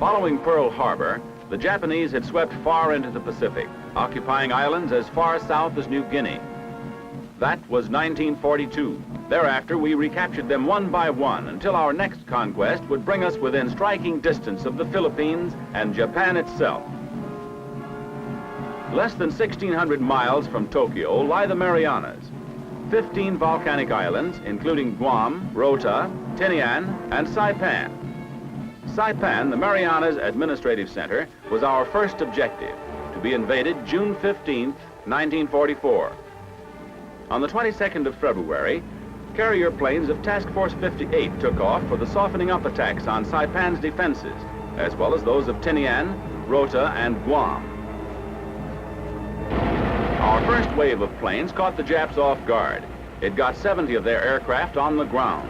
Following Pearl Harbor, the Japanese had swept far into the Pacific, occupying islands as far south as New Guinea. That was 1942. Thereafter, we recaptured them one by one until our next conquest would bring us within striking distance of the Philippines and Japan itself. Less than 1,600 miles from Tokyo lie the Marianas, 15 volcanic islands, including Guam, Rota, Tinian, and Saipan. Saipan, the Marianas Administrative Center, was our first objective, to be invaded June 15, 1944. On the 22nd of February, carrier planes of Task Force 58 took off for the softening up attacks on Saipan's defenses, as well as those of Tinian, Rota, and Guam. Our first wave of planes caught the Japs off guard. It got 70 of their aircraft on the ground.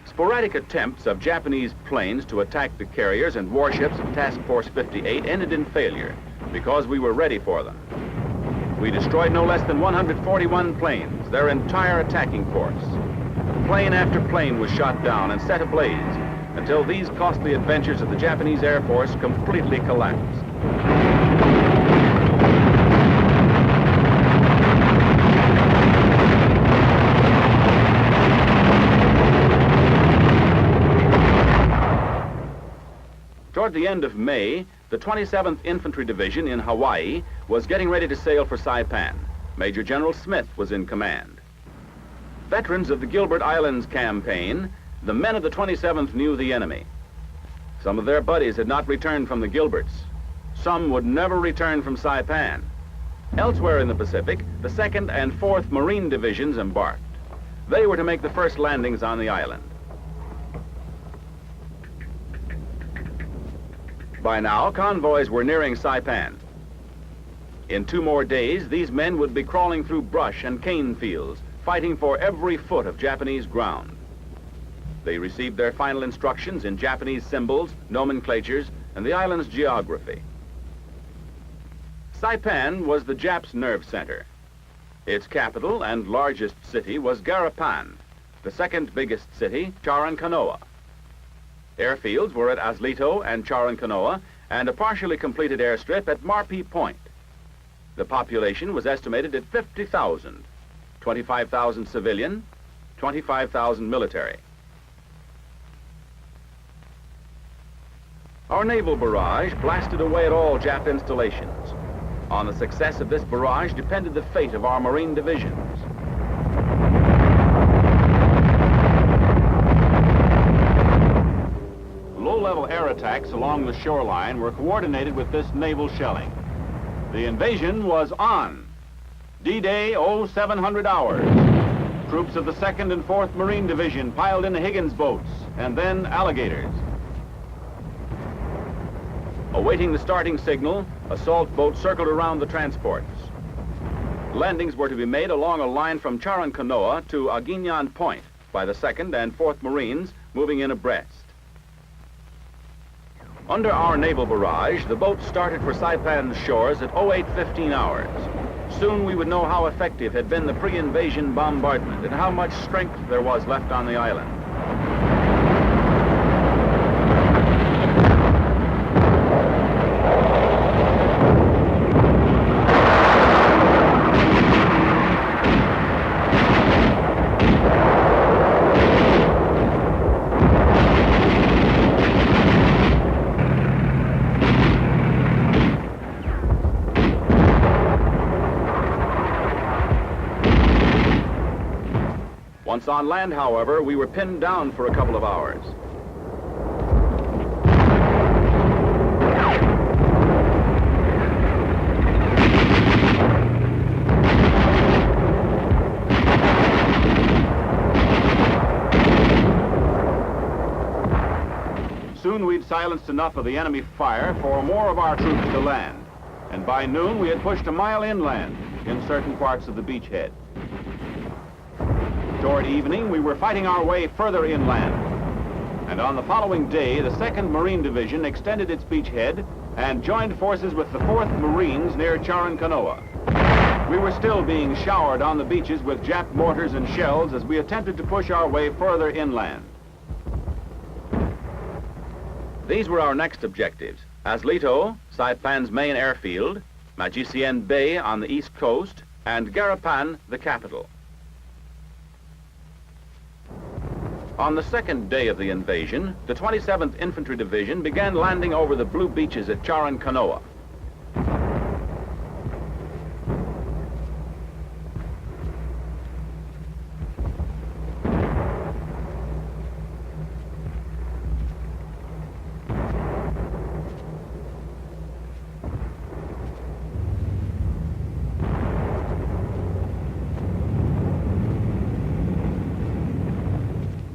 Sporadic attempts of Japanese planes to attack the carriers and warships of Task Force 58 ended in failure because we were ready for them. We destroyed no less than 141 planes, their entire attacking force. Plane after plane was shot down and set ablaze until these costly adventures of the Japanese Air Force completely collapsed. Toward the end of May, the 27th Infantry Division in Hawaii was getting ready to sail for Saipan. Major General Smith was in command. Veterans of the Gilbert Islands campaign, the men of the 27th knew the enemy. Some of their buddies had not returned from the Gilberts. Some would never return from Saipan. Elsewhere in the Pacific, the 2nd and 4th Marine Divisions embarked. They were to make the first landings on the island. By now, convoys were nearing Saipan. In 2 more days, these men would be crawling through brush and cane fields, fighting for every foot of Japanese ground. They received their final instructions in Japanese symbols, nomenclatures, and the island's geography. Saipan was the Japs' nerve center. Its capital and largest city was Garapan, the 2nd biggest city, Charankanoa. Airfields were at Aslito and Charankanoa, and a partially completed airstrip at Marpi Point. The population was estimated at 50,000. 25,000 civilian, 25,000 military. Our naval barrage blasted away at all Jap installations. On the success of this barrage depended the fate of our Marine divisions. Low-level air attacks along the shoreline were coordinated with this naval shelling. The invasion was on. D-Day, 0700 hours. Troops of the 2nd and 4th Marine Division piled into Higgins boats, and then alligators. Awaiting the starting signal, assault boats circled around the transports. Landings were to be made along a line from Charankanoa to Aguignan Point by the 2nd and 4th Marines moving in abreast. Under our naval barrage, the boats started for Saipan's shores at 0815 hours. Soon we would know how effective had been the pre-invasion bombardment and how much strength there was left on the island. Once on land, however, we were pinned down for a couple of hours. Soon we'd silenced enough of the enemy fire for more of our troops to land. And by noon, we had pushed a mile inland in certain parts of the beachhead. Toward evening, we were fighting our way further inland. And on the following day, the 2nd Marine Division extended its beachhead and joined forces with the 4th Marines near Charankanoa. We were still being showered on the beaches with Jap mortars and shells as we attempted to push our way further inland. These were our next objectives: Aslito, Saipan's main airfield, Magicienne Bay on the east coast, and Garapan, the capital. On the second day of the invasion, the 27th Infantry Division began landing over the blue beaches at Charankanoa.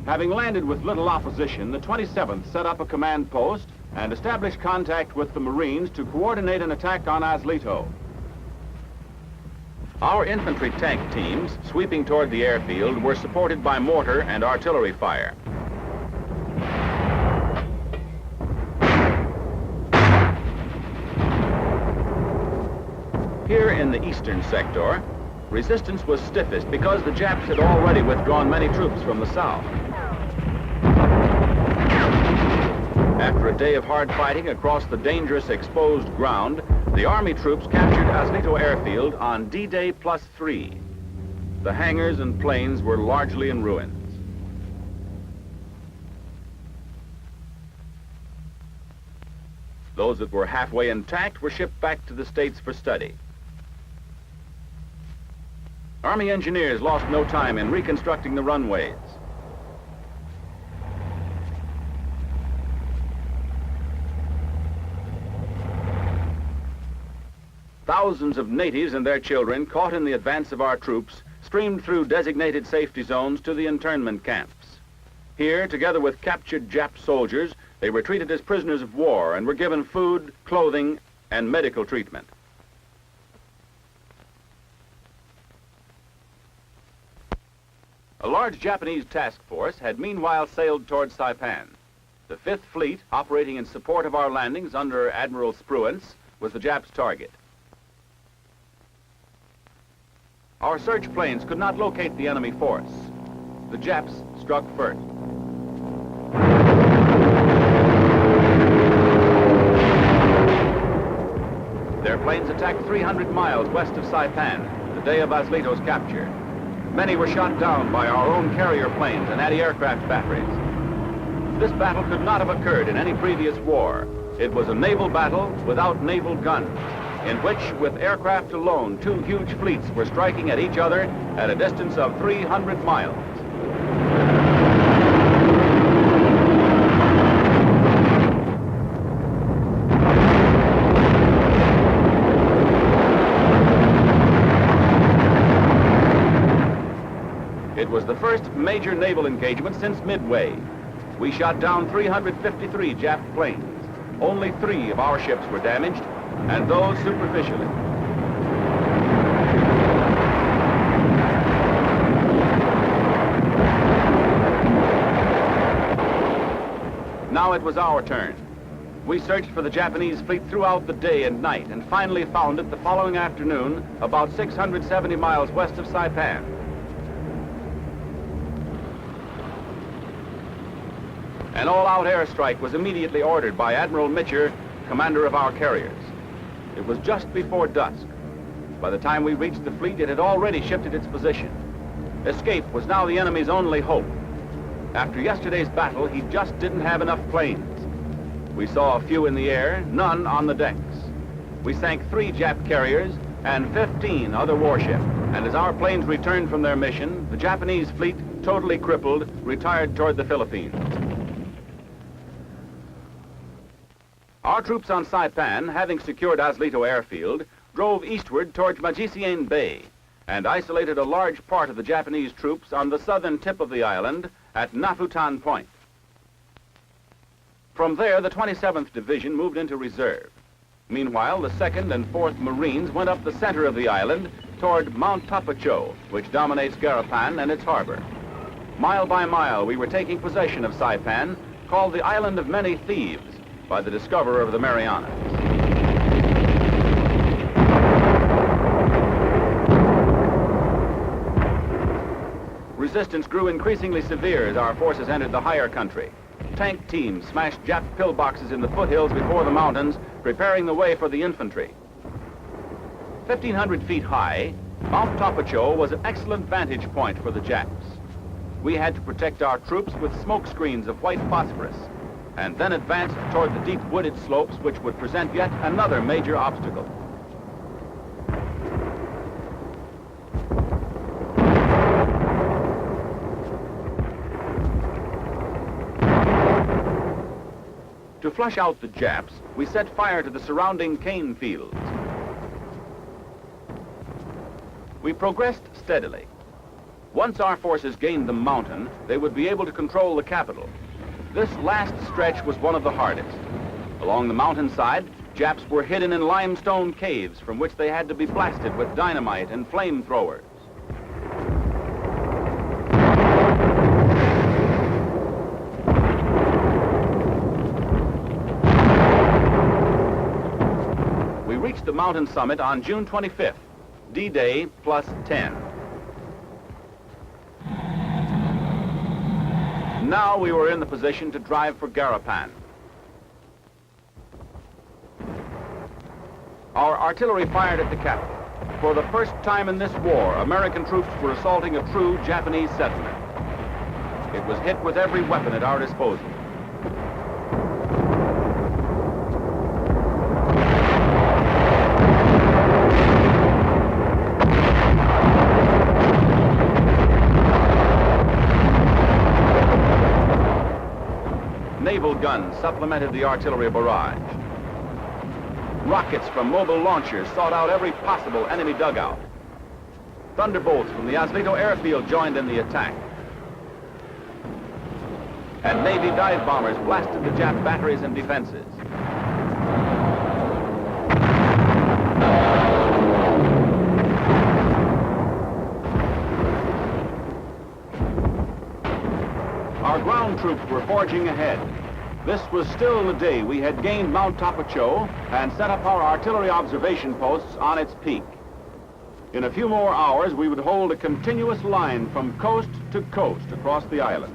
Having landed with little opposition, the 27th set up a command post and established contact with the Marines to coordinate an attack on Aslito. Our infantry tank teams, sweeping toward the airfield, were supported by mortar and artillery fire. Here in the eastern sector, resistance was stiffest because the Japs had already withdrawn many troops from the south. After a day of hard fighting across the dangerous exposed ground, the Army troops captured Aslito Airfield on D-Day +3. The hangars and planes were largely in ruins. Those that were halfway intact were shipped back to the States for study. Army engineers lost no time in reconstructing the runways. Thousands of natives and their children, caught in the advance of our troops, streamed through designated safety zones to the internment camps. Here, together with captured Jap soldiers, they were treated as prisoners of war and were given food, clothing, and medical treatment. A large Japanese task force had meanwhile sailed toward Saipan. The 5th Fleet, operating in support of our landings under Admiral Spruance, was the Japs' target. Our search planes could not locate the enemy force. The Japs struck first. Their planes attacked 300 miles west of Saipan, the day of Aslito's capture. Many were shot down by our own carrier planes and anti-aircraft batteries. This battle could not have occurred in any previous war. It was a naval battle without naval guns, in which, with aircraft alone, 2 huge fleets were striking at each other at a distance of 300 miles. It was the first major naval engagement since Midway. We shot down 353 Jap planes. Only 3 of our ships were damaged, and those superficially. Now it was our turn. We searched for the Japanese fleet throughout the day and night, and finally found it the following afternoon, about 670 miles west of Saipan. An all-out airstrike was immediately ordered by Admiral Mitcher, commander of our carriers. It was just before dusk. By the time we reached the fleet, it had already shifted its position. Escape was now the enemy's only hope. After yesterday's battle, he just didn't have enough planes. We saw a few in the air, none on the decks. We sank 3 Jap carriers and 15 other warships. And as our planes returned from their mission, the Japanese fleet, totally crippled, retired toward the Philippines. Our troops on Saipan, having secured Aslito Airfield, drove eastward towards Magicienne Bay and isolated a large part of the Japanese troops on the southern tip of the island at Nafutan Point. From there, the 27th Division moved into reserve. Meanwhile, the 2nd and 4th Marines went up the center of the island toward Mount Tapacho, which dominates Garapan and its harbor. Mile by mile, we were taking possession of Saipan, called the Island of Many Thieves, by the discoverer of the Marianas. resistance grew increasingly severe as our forces entered the higher country. Tank teams smashed Jap pillboxes in the foothills before the mountains, preparing the way for the infantry. 1,500 feet high, Mount Tapacho was an excellent vantage point for the Japs. We had to protect our troops with smoke screens of white phosphorus, and then advance toward the deep wooded slopes which would present yet another major obstacle. To flush out the Japs, we set fire to the surrounding cane fields. We progressed steadily. Once our forces gained the mountain, they would be able to control the capital. This last stretch was one of the hardest. Along the mountainside, Japs were hidden in limestone caves from which they had to be blasted with dynamite and flamethrowers. We reached the mountain summit on June 25th, D-Day plus 10. Now we were in the position to drive for Garapan. Our artillery fired at the capital. For the first time in this war, American troops were assaulting a true Japanese settlement. It was hit with every weapon at our disposal. Naval guns supplemented the artillery barrage. Rockets from mobile launchers sought out every possible enemy dugout. Thunderbolts from the Oswego airfield joined in the attack. And Navy dive bombers blasted the Jap batteries and defenses. Our ground troops were forging ahead. This was still the day we had gained Mount Tapacho and set up our artillery observation posts on its peak. In a few more hours, we would hold a continuous line from coast to coast across the island.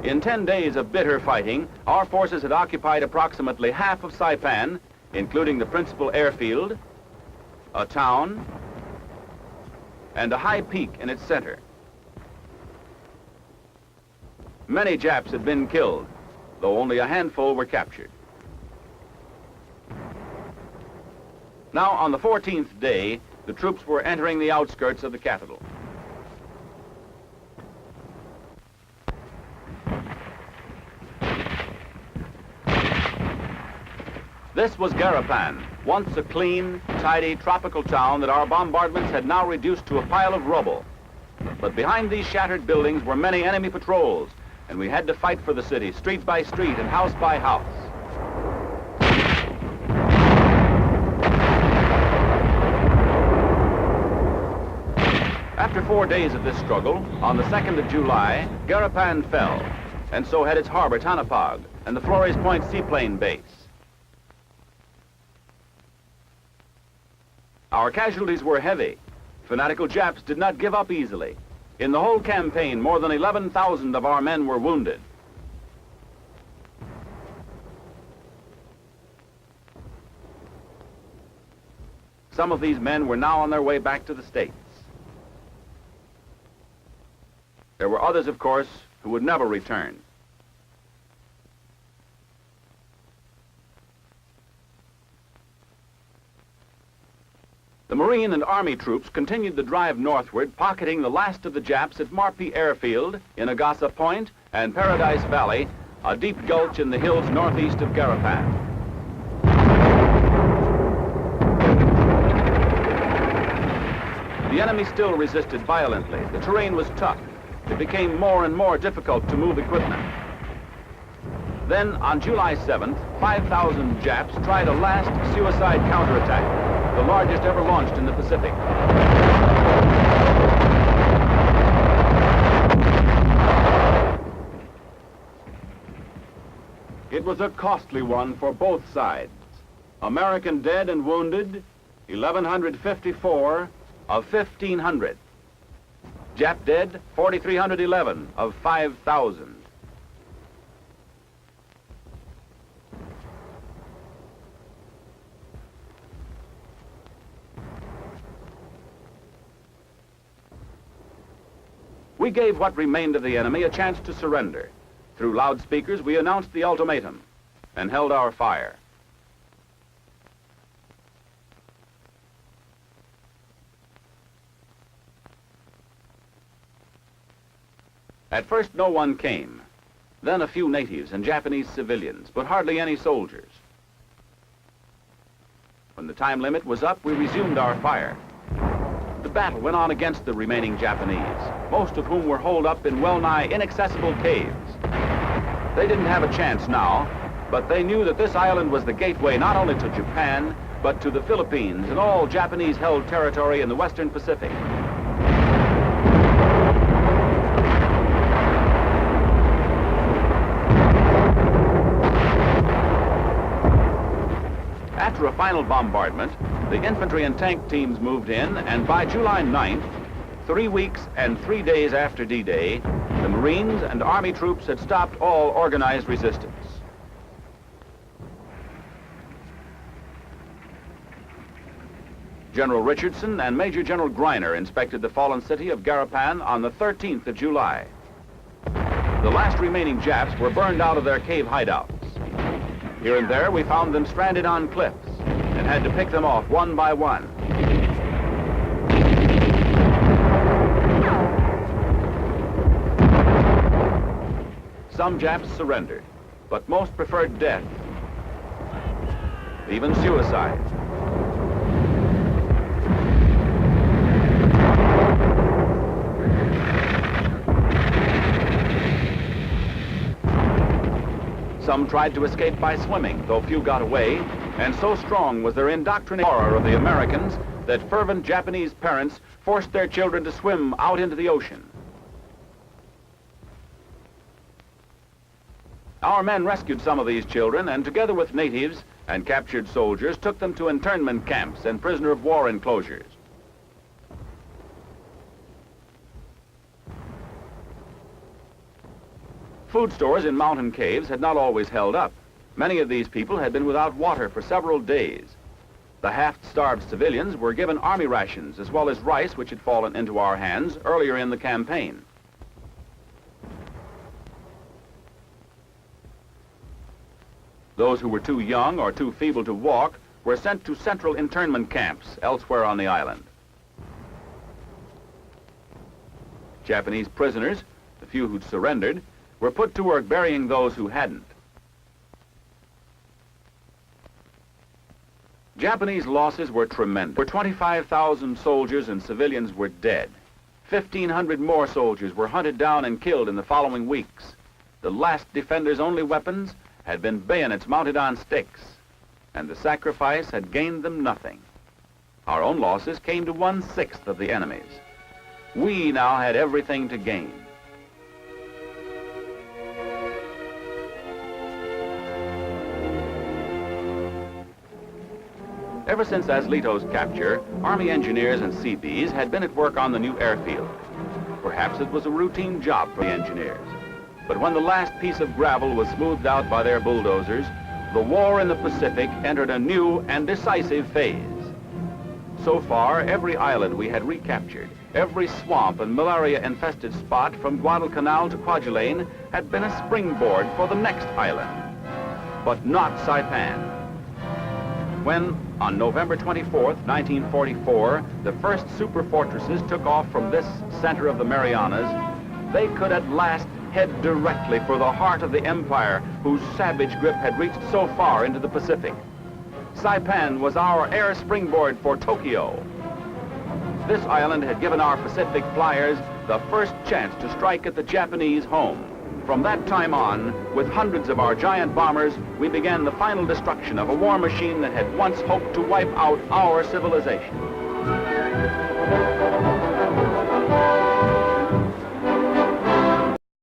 In 10 days of bitter fighting, our forces had occupied approximately half of Saipan, including the principal airfield, a town, and a high peak in its center. Many Japs had been killed, though only a handful were captured. Now, on the 14th day, the troops were entering the outskirts of the capital. This was Garapan, once a clean, tidy, tropical town that our bombardments had now reduced to a pile of rubble. But behind these shattered buildings were many enemy patrols, and we had to fight for the city, street by street and house by house. After 4 days of this struggle, on the 2nd of July, Garapan fell, and so had its harbor, Tanapag, and the Flores Point seaplane base. Our casualties were heavy. Fanatical Japs did not give up easily. In the whole campaign, more than 11,000 of our men were wounded. Some of these men were now on their way back to the States. There were others, of course, who would never return. The Marine and Army troops continued the drive northward, pocketing the last of the Japs at Marpi Airfield, in Agasa Point, and Paradise Valley, a deep gulch in the hills northeast of Garapan. The enemy still resisted violently. The terrain was tough. It became more and more difficult to move equipment. Then, on July 7th, 5,000 Japs tried a last suicide counterattack, the largest ever launched in the Pacific. It was a costly one for both sides. American dead and wounded, 1,154 of 1,500. Jap dead, 4,311 of 5,000. We gave what remained of the enemy a chance to surrender. Through loudspeakers, we announced the ultimatum and held our fire. At first, no one came. Then a few natives and Japanese civilians, but hardly any soldiers. When the time limit was up, we resumed our fire. The battle went on against the remaining Japanese, most of whom were holed up in well-nigh inaccessible caves. They didn't have a chance now, but they knew that this island was the gateway not only to Japan, but to the Philippines and all Japanese-held territory in the Western Pacific. After a final bombardment, the infantry and tank teams moved in, and by July 9th, 3 weeks and 3 days after D-Day, the Marines and Army troops had stopped all organized resistance. General Richardson and Major General Greiner inspected the fallen city of Garapan on the 13th of July. The last remaining Japs were burned out of their cave hideouts. Here and there, we found them stranded on cliffs and had to pick them off one by one. Some Japs surrendered, but most preferred death, even suicide. Some tried to escape by swimming, though few got away, and so strong was their indoctrinating horror of the Americans that fervent Japanese parents forced their children to swim out into the ocean. Our men rescued some of these children and, together with natives and captured soldiers, took them to internment camps and prisoner of war enclosures. Food stores in mountain caves had not always held up. Many of these people had been without water for several days. The half-starved civilians were given army rations as well as rice, which had fallen into our hands earlier in the campaign. Those who were too young or too feeble to walk were sent to central internment camps elsewhere on the island. Japanese prisoners, the few who'd surrendered, were put to work burying those who hadn't. Japanese losses were tremendous. 25,000 soldiers and civilians were dead. 1,500 more soldiers were hunted down and killed in the following weeks. The last defenders' only weapons had been bayonets mounted on sticks, and the sacrifice had gained them nothing. Our own losses came to 1/6 of the enemy's. We now had everything to gain. Ever since Azlito's capture, Army engineers and Seabees had been at work on the new airfield. Perhaps it was a routine job for the engineers. But when the last piece of gravel was smoothed out by their bulldozers, the war in the Pacific entered a new and decisive phase. So far, every island we had recaptured, every swamp and malaria-infested spot from Guadalcanal to Kwajalein had been a springboard for the next island. But not Saipan. When, on November 24th, 1944, the first super fortresses took off from this center of the Marianas, they could at last head directly for the heart of the empire whose savage grip had reached so far into the Pacific. Saipan was our air springboard for Tokyo. This island had given our Pacific flyers the first chance to strike at the Japanese home. From that time on, with hundreds of our giant bombers, we began the final destruction of a war machine that had once hoped to wipe out our civilization.